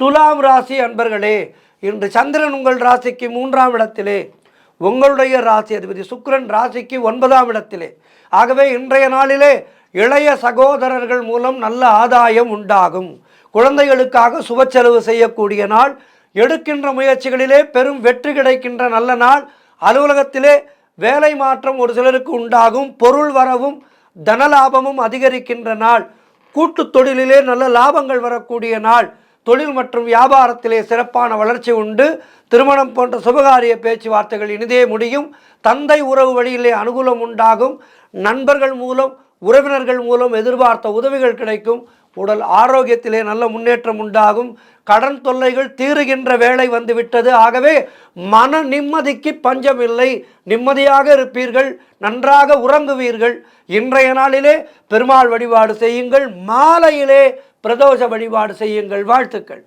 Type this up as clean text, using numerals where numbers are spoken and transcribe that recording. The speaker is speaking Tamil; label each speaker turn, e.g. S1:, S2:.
S1: துலாம் ராசி அன்பர்களே, இன்று சந்திரன் உங்கள் ராசிக்கு 3ஆம் இடத்திலே, உங்களுடைய ராசி அதிபதி சுக்கிரன் ராசிக்கு 9ஆம் இடத்திலே. ஆகவே இன்றைய நாளிலே இளைய சகோதரர்கள் மூலம் நல்ல ஆதாயம் உண்டாகும். குழந்தைகளுக்காக சுப செலவு செய்யக்கூடிய நாள். எடுக்கின்ற முயற்சிகளிலே பெரும் வெற்றி கிடைக்கின்ற நல்ல நாள். அலுவலகத்திலே வேலை மாற்றம் ஒரு சிலருக்கு உண்டாகும். பொருள் வரவும் தனலாபமும் அதிகரிக்கின்ற நாள். கூட்டு தொழிலிலே நல்ல லாபங்கள் வரக்கூடிய நாள். தொழில் மற்றும் வியாபாரத்திலே சிறப்பான வளர்ச்சி உண்டு. திருமணம் போன்ற சுபகாரிய பேச்சுவார்த்தைகள் இனிதே முடியும். தந்தை உறவு வழியிலே அனுகூலம் உண்டாகும். நண்பர்கள் மூலம் உறவினர்கள் மூலம் எதிர்பார்த்த உதவிகள் கிடைக்கும். உடல் ஆரோக்கியத்திலே நல்ல முன்னேற்றம் உண்டாகும். கடன் தொல்லைகள் தீருகின்ற வேளை வந்துவிட்டது. ஆகவே மன நிம்மதிக்கு பஞ்சமில்லை. நிம்மதியாக இருப்பீர்கள், நன்றாக உறங்குவீர்கள். இன்றைய நாளிலே பெருமாள் வழிபாடு செய்யுங்கள். மாலையிலே பிரதோஷ வழிபாடு செய்யுங்கள். வாழ்த்துக்கள்.